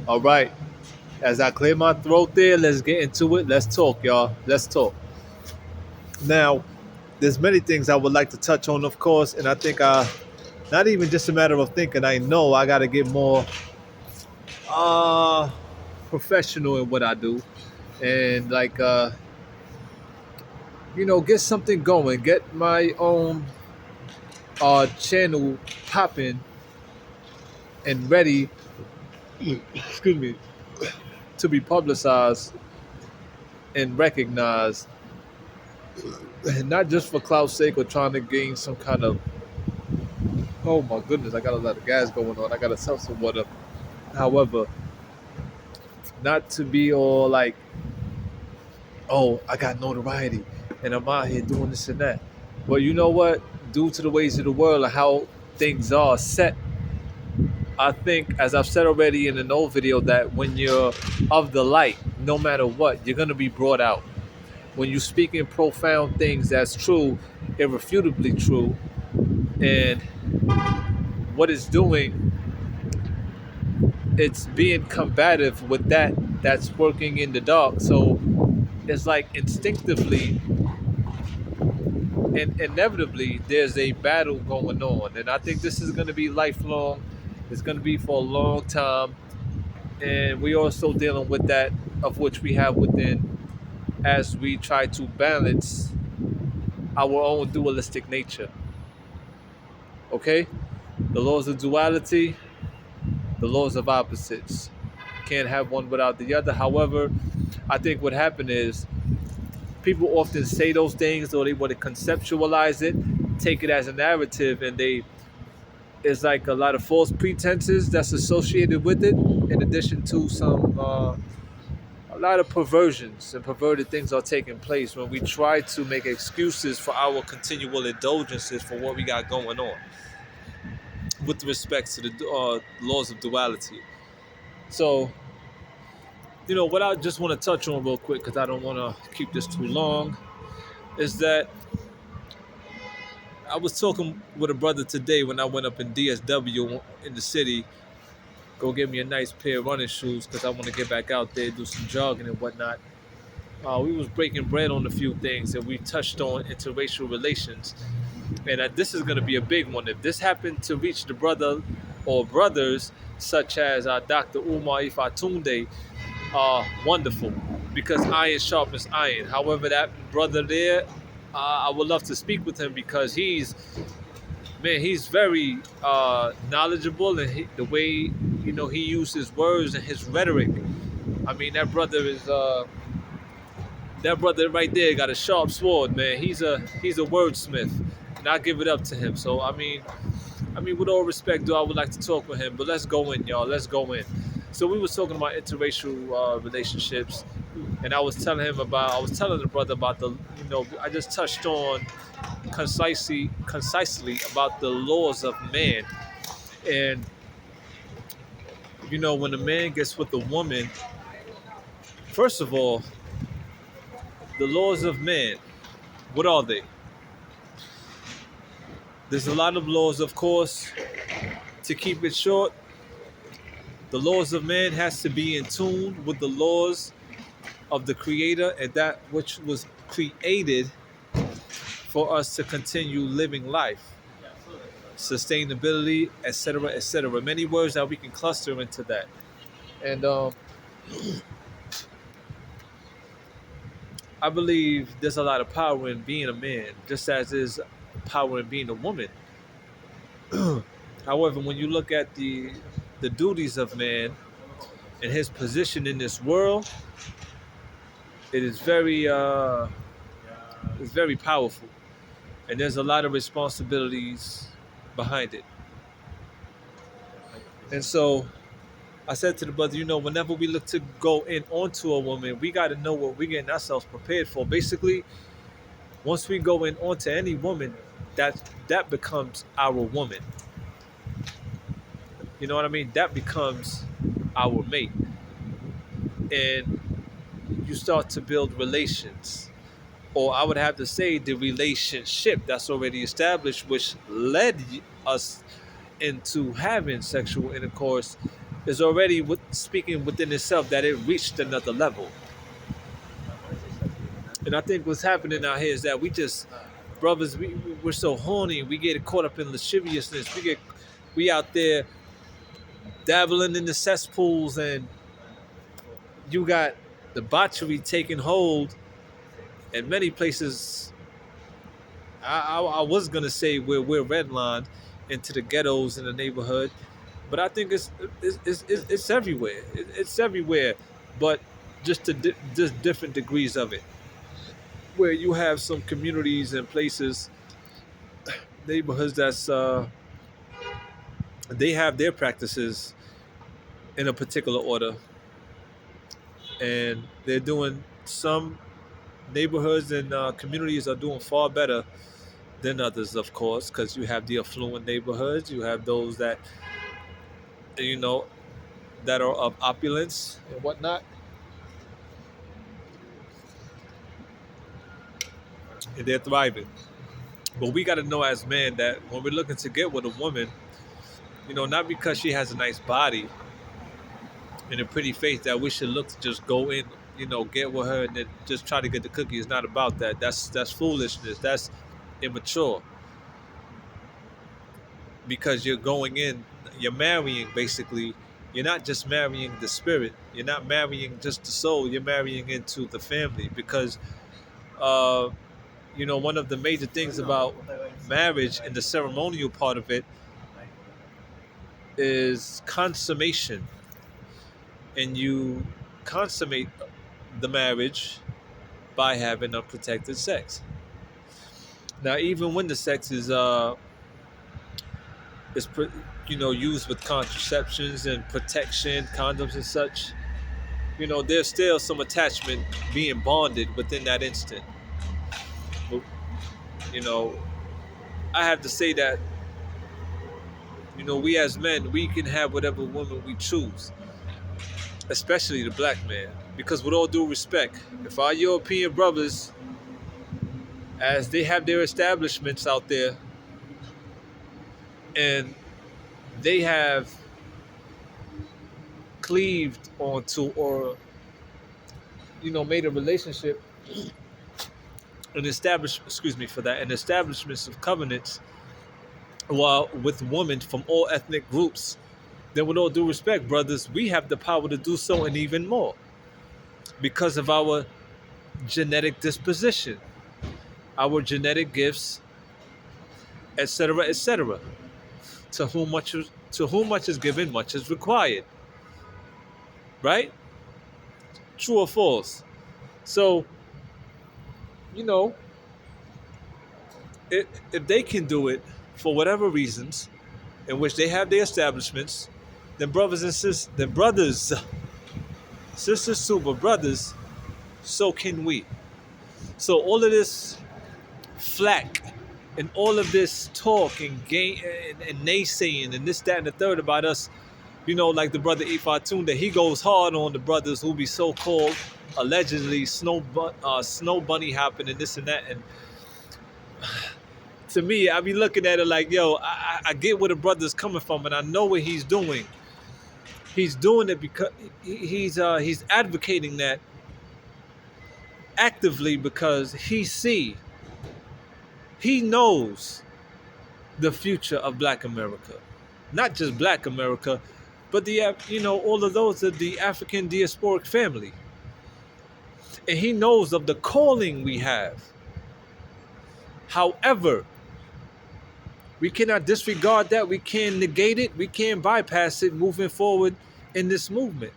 All right. As I clear my throat there, let's get into it. Let's talk, y'all. Let's talk. Now, there's many things I would like to touch on, of course, and I think not even just a matter of thinking. I know I got to get more uh professional in what I do, and get something going, get my own channel popping and ready. Excuse me, to be publicized and recognized, and not just for clout's sake or trying to gain some kind of. Oh my goodness, I got a lot of gas going on. I got to sell some water. However, not to be all like, oh, I got notoriety and I'm out here doing this and that. But you know what? Due to the ways of the world and how things are set, I think, as I've said already in an old video, that when you're of the light, no matter what, you're going to be brought out. When you speak in profound things that's true, irrefutably true, and what it's doing, it's being combative with that's working in the dark. So it's like instinctively and inevitably there's a battle going on, and I think this is going to be lifelong. It's going to be for a long time, and we also dealing with that of which we have within as we try to balance our own dualistic nature. Okay, the laws of duality, the laws of opposites. Can't have one without the other. However, I think what happened is people often say those things, or they want to conceptualize it, take it as a narrative, and they it's like a lot of false pretenses that's associated with it, in addition to some a lot of perversions and perverted things are taking place when we try to make excuses for our continual indulgences for what we got going on with respect to the laws of duality. So, what I just want to touch on real quick, because I don't want to keep this too long, is that I was talking with a brother today when I went up in DSW in the city, go get me a nice pair of running shoes because I want to get back out there, do some jogging and whatnot. We was breaking bread on a few things, and we touched on interracial relations. And this is going to be a big one. If this happened to reach the brother or brothers such as Dr. Umar Ifatunde, wonderful, because iron sharpens iron. However, that brother there, I would love to speak with him because he's very knowledgeable, and the way he uses words and his rhetoric. I mean, that brother right there got a sharp sword, man. He's a wordsmith, and I give it up to him. So I mean, with all respect, though, I would like to talk with him. But let's go in, y'all. Let's go in. So we was talking about interracial relationships, and I was telling the brother about I just touched on concisely about the laws of man, and when a man gets with a woman, first of all, the laws of man, what are they? There's a lot of laws, of course. To keep it short, the laws of man has to be in tune with the laws of the creator and that which was created for us to continue living life, sustainability, etc., etc. Many words that we can cluster into that. And I believe there's a lot of power in being a man, just as there's power in being a woman. However, when you look at the duties of man and his position in this world, it is very powerful, and there's a lot of responsibilities behind it. And so I said to the brother, whenever we look to go in onto a woman, we got to know what we're getting ourselves prepared for. Basically, once we go in onto any woman, that becomes our woman. You know what I mean? That becomes our mate. And you start to build relations. Or I would have to say the relationship that's already established, which led us into having sexual intercourse, is already speaking within itself that it reached another level. And I think what's happening out here is that we just brothers, we're so horny. We get caught up in lasciviousness. We out there dabbling in the cesspools, and you got debauchery taking hold in many places. I was gonna say we're redlined into the ghettos in the neighborhood, but I think it's everywhere. It's everywhere, but just different degrees of it. Where you have some communities and places, neighborhoods that's they have their practices in a particular order, and they're doing some neighborhoods and communities are doing far better than others, of course, because you have the affluent neighborhoods, you have those that you know that are of opulence and whatnot, and they're thriving. But we got to know as men that when we're looking to get with a woman, not because she has a nice body and a pretty face that we should look to just go in, get with her and then just try to get the cookie. It's not about that. That's foolishness. That's immature. Because you're going in, you're marrying basically. You're not just marrying the spirit. You're not marrying just the soul. You're marrying into the family because, uh, one of the major things about marriage and the ceremonial part of it is consummation, and you consummate the marriage by having unprotected sex. Now, even when the sex is used with contraceptions and protection, condoms and such, there's still some attachment being bonded within that instant. But, you know, I have to say that, we as men, we can have whatever woman we choose, especially the black man. Because with all due respect, if our European brothers, as they have their establishments out there, and they have cleaved onto or made a relationship an establish excuse me for that an establishments of covenants while with women from all ethnic groups, then with all due respect, brothers, we have the power to do so and even more because of our genetic disposition, our genetic gifts, etc., etc. To whom much is given, much is required. Right? True or false? So, you know, if they can do it for whatever reasons, in which they have their establishments, then sisters too, but brothers, so can we. So all of this flack and all of this talk and and naysaying and this, that, and the third about us, like the brother Ifatun, that he goes hard on the brothers who be so-called allegedly snow bunny hopping and this and that. And to me, I be looking at it like, yo, I get where the brother's coming from, and I know what he's doing. He's doing it because he's advocating that actively because he knows the future of Black America, not just Black America, but all of those of the African diasporic family, and he knows of the calling we have. However, we cannot disregard that. We can't negate it. We can't bypass it moving forward in this movement,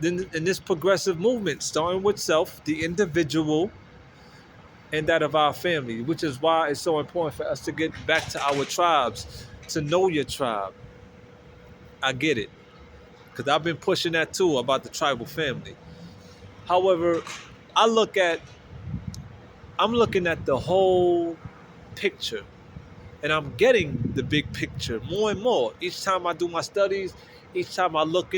in this progressive movement, starting with self, the individual, and that of our family, which is why it's so important for us to get back to our tribes, to know your tribe. I get it, because I've been pushing that too about the tribal family. However, I'm looking at the whole picture, and I'm getting the big picture more and more. Each time I do my studies, each time I look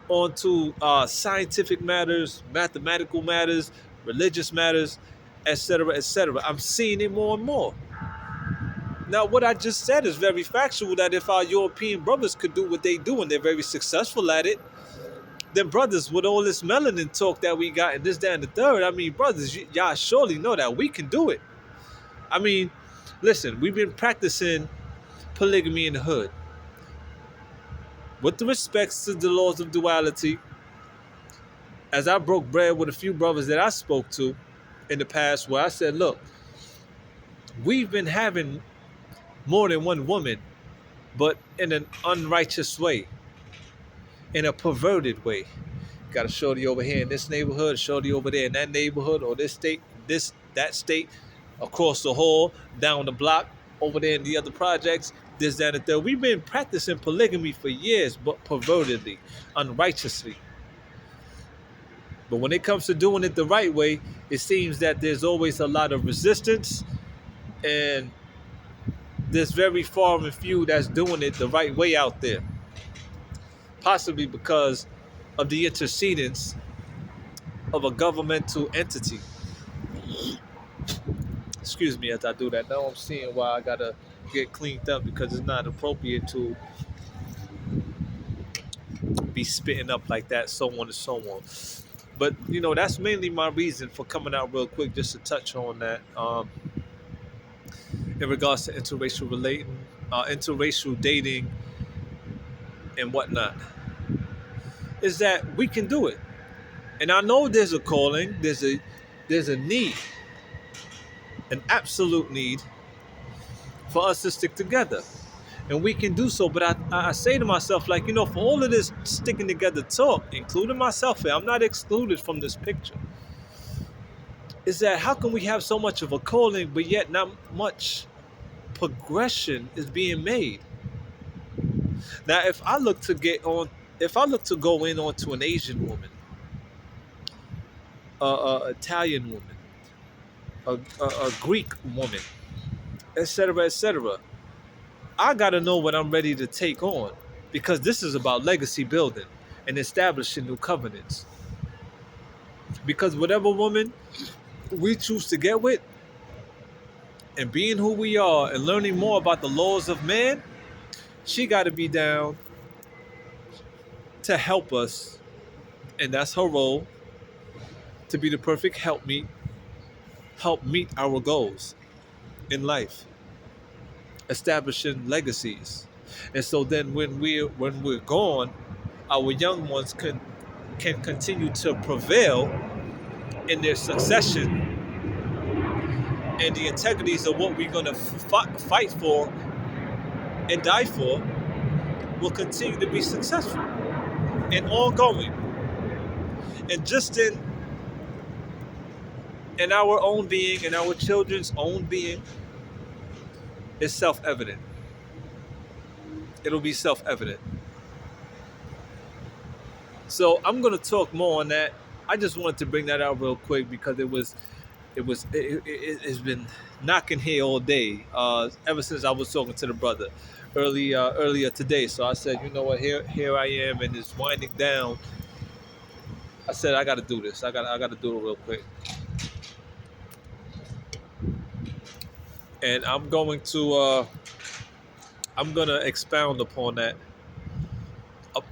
onto scientific matters, mathematical matters, religious matters, etc., etc., I'm seeing it more and more. Now, what I just said is very factual that if our European brothers could do what they do and they're very successful at it, then brothers, with all this melanin talk that we got and this, that, and the third, I mean, brothers, y'all surely know that we can do it. I mean, listen, we've been practicing polygamy in the hood. With the respects to the laws of duality, as I broke bread with a few brothers that I spoke to in the past, where I said, look, we've been having more than one woman, but in an unrighteous way, in a perverted way. Got a shorty over here in this neighborhood, a shorty over there in that neighborhood, or this state, that state, across the hall, down the block, over there in the other projects, this, that, and the third. We've been practicing polygamy for years, but pervertedly, unrighteously. But when it comes to doing it the right way, it seems that there's always a lot of resistance, and there's very far and few that's doing it the right way out there. Possibly because of the intercedence of a governmental entity. Excuse me as I do that. Now I'm seeing why I gotta get cleaned up, because it's not appropriate to be spitting up like that, so on and so on. But that's mainly my reason for coming out real quick, just to touch on that. In regards to interracial dating and whatnot, is that we can do it. And I know there's a calling, there's a need, an absolute need for us to stick together. And we can do so, but I say to myself, like, for all of this sticking together talk, including myself here, I'm not excluded from this picture, is that how can we have so much of a calling, but yet not much progression is being made? Now, if I look to go in onto an Asian woman, Italian woman, a Greek woman, etc., etc., I gotta know what I'm ready to take on, because this is about legacy building and establishing new covenants. Because whatever woman we choose to get with, and being who we are and learning more about the laws of man, she gotta be down to help us, and that's her role, to be the perfect help meet our goals in life, establishing legacies. And so then when we're gone, our young ones can continue to prevail in their succession, and the integrities of what we're going to fight for and die for will continue to be successful and ongoing. And just in our own being, in our children's own being, is self-evident. It'll be self-evident. So I'm going to talk more on that. I just wanted to bring that out real quick, because it's been knocking here all day, ever since I was talking to the brother earlier today. So I said, you know what, here I am, and it's winding down. I said, I got to do this. I got to do it real quick. And I'm going to expound upon that,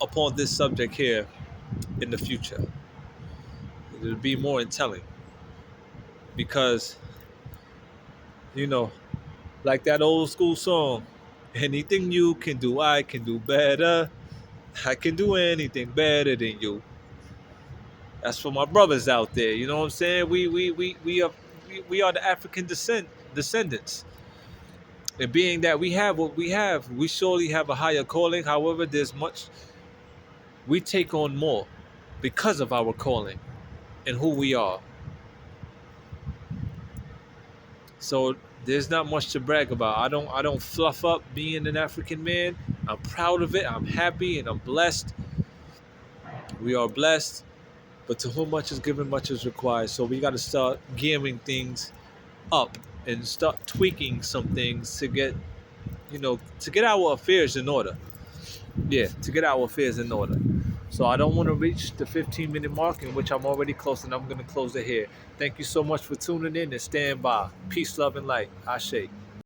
upon this subject here in the future. It'll be more telling, because like that old school song, anything you can do, I can do better. I can do anything better than you. That's for my brothers out there. You know what I'm saying? We are the African descendants. And being that we have what we have, we surely have a higher calling. However, there's much we take on more because of our calling and who we are. So there's not much to brag about. I don't fluff up being an African man. I'm proud of it. I'm happy and I'm blessed. We are blessed. But to whom much is given, much is required. So we got to start gearing things up and start tweaking some things to get our affairs in order. Yeah, to get our affairs in order. So I don't want to reach the 15-minute mark, in which I'm already close, and I'm going to close it here. Thank you so much for tuning in, and stand by. Peace, love, and light. Ashe.